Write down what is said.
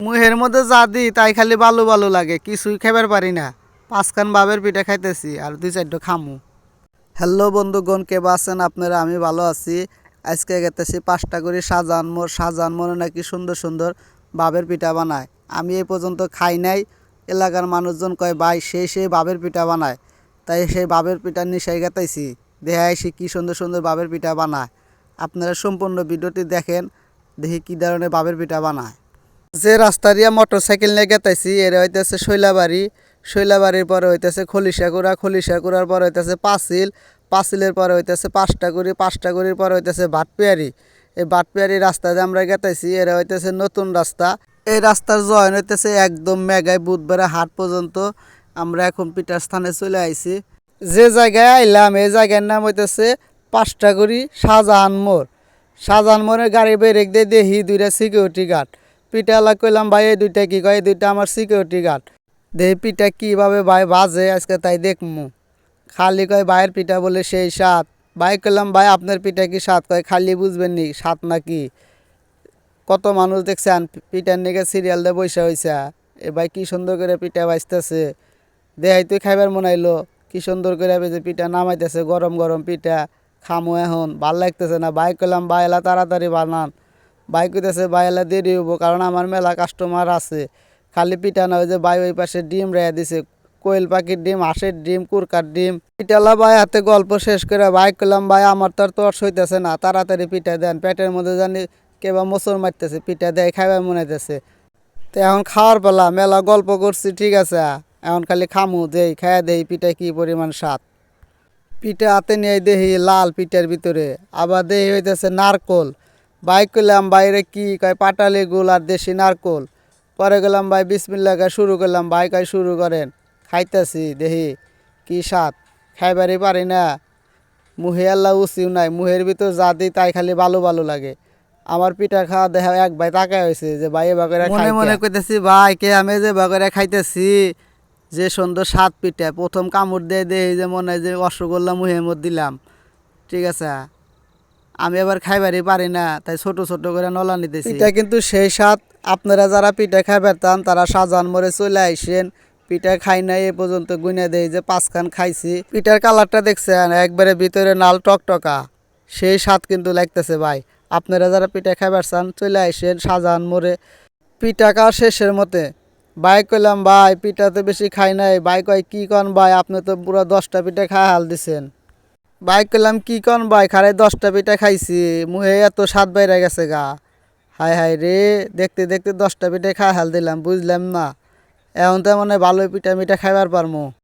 মুহের মধ্যে যা দিই তাই খালি বালু বালু লাগে, কিছুই খাবার পারি না। 5 খান বাবের পিঠা খাইতেছি আর 2-4টা খামু। হ্যালো বন্ধুগণ, কে আছেন আপনারা? আমি ভালো আছি। আজকে গেতেছি 5টা করে শাহজাহান মোড়ে নাকি সুন্দর সুন্দর বাবের পিঠা বানায়। আমি এই পর্যন্ত খাই নাই। এলাকার মানুষজন কয় ভাই সেই বাবের পিঠা বানায়, তাই সেই বাবের পিঠা নিশাই গেতাইছি। দেখে আইসি কী সুন্দর সুন্দর বাবের পিঠা বানায়। আপনারা সম্পূর্ণ ভিডিওটি দেখেন, দেখি কী ধরনের বাবের পিঠা বানায়। যে রাস্তা দিয়া মোটর সাইকেল নিয়ে গেতাইছি এরা হইতেছে শৈলাবাড়ির পরে হইতেছে খলিশাকুড়ার পরে হইতেছে পাঁচিলের পরে হইতেছে পাঁচটাগুড়ির পরে হইতেছে ভাটপিয়ারি। এই ভাটপিয়ারি রাস্তা দিয়ে আমরা গেতাইছি, এরা হইতেছে নতুন রাস্তা। এই রাস্তার জয়েন হইতেছে একদম মেঘায় বুধবারে হাট পর্যন্ত। আমরা এখন পিঠার স্থানে চলে আইছি। যে জায়গায় আইলাম এই জায়গার নাম হইতেছে পাঁচটাগুড়ি শাহজাহান মোড়ের গাড়ি ব্রেক দিয়ে দেখি 2টা সিকিউরিটি গার্ড। পিঠালা কইলাম ভাই এই 2টা কি কয়? এই 2টা আমার সিকিউরিটি গার্ড। দেখি পিঠা কীভাবে ভাই বাজে আজকে তাই দেখমু। খালি কয় ভাইয়ের পিঠা বলে সেই স্বাদ। ভাই কইলাম ভাই আপনার পিঠা কি স্বাদ? কয় খালি বুঝবেন নি স্বাদ নাকি। কত মানুষ দেখছেন পিঠার নিকে সিরিয়াল দিয়ে বৈশা হয়েছে। এ ভাই কি সুন্দর করে পিঠা বাজতেছে, দেখাই তুই খাইবার মনে আইলো। কি সুন্দর করে যে পিঠা নামাইতেছে, গরম গরম পিঠা খামো এখন। ভাল লাগতেছে না। ভাই কইলাম ভাই এলা তাড়াতাড়ি বানান। ভাই কইতেছে ভাই এলা দেরি হবো, কারণ আমার মেলা কাস্টমার আছে। খালি পিঠা না, ওই যে ভাই ওই পাশে ডিম রেয়া দিছে, কোয়েল পাখির ডিম, হাঁসের ডিম, কুরকার ডিম। পিঠালা ভাই হাতে গল্প শেষ করে ভাই কইলাম ভাই আমার তো আর তর্স হইতেছে না, তাড়াতাড়ি পিঠা দেন, পেটের মধ্যে জানি কেবা মোচর মারতেছে, পিঠা দেয় খাইবার মনে হইতেছে। তো এখন খাওয়ার পালা, মেলা গল্প করছি ঠিক আছে, এখন খালি খামু দেই খাইয়া দেই পিঠা কি পরিমাণ স্বাদ। পিঠা হাতে নিয়ে দেখি লাল পিঠার ভিতরে, আবার দেখি হইতেছে নারকোল। বাইক করলাম বাইরে কি কয় পাটালি গুল আর দেশি নারকোল। পরে গেলাম ভাই বিসমিল্লাহ কয় শুরু করলাম। ভাই কয় শুরু করেন। খাইতেছি দেখি কি স্বাদ, খাইবারই পারি না। মুহে আল্লাহ উচিও নাই, মুহের ভিতর যা দিই তাই খালি ভালো ভালো লাগে। আমার পিঠা খাওয়া দেখা এক ভাই তাকায় হয়েছে যে ভাই এবার করে মনে মনে কইতেছি ভাই কে আমি যে বাগরে খাইতেছি যে সুন্দর স্বাদ পিঠা। প্রথম কামড় দিয়ে দেই যে মনে হয় যে রসগোল্লা মুহের মধ্যে দিলাম। ঠিক আছে, আমি এবার খাইবারই পারি না, তাই ছোট ছোট করে নলা নিতেছি। পিঠা কিন্তু সেই স্বাদ। আপনারা যারা পিঠা খাইবার চান তারা শাহজাহান মোড়ে চলে আইসেন। পিঠা খাই নাই এ পর্যন্ত গুনে দেই যে 5 খান খাইছি। পিঠার কালারটা দেখছেন একবারে ভিতরে লাল টকটকা, সেই স্বাদ কিন্তু লাগতেছে ভাই। আপনারা যারা পিঠা খাইবার চান চলে আইসেন শাহজাহান মোড়ে। পিঠা খাওয়া শেষের মতে ভাই কইলাম ভাই পিঠা তো বেশি খাই নাই। ভাই কয় কি কন ভাই আপনি তো পুরো 10টা পিঠা খাওয়া হাল দিছেন। ভাই কইলাম কি কন ভাই খারাই 10টা পিঠা খাইছি, মুহে এত স্বাদ বাইরে গেছে গা। হাই হাই রে, দেখতে দেখতে 10টা পিঠা খাওয়া হাল দিলাম, বুঝলাম না। এখন তো মানে ভালোই পিঠা মিঠা খাইবার পারমু।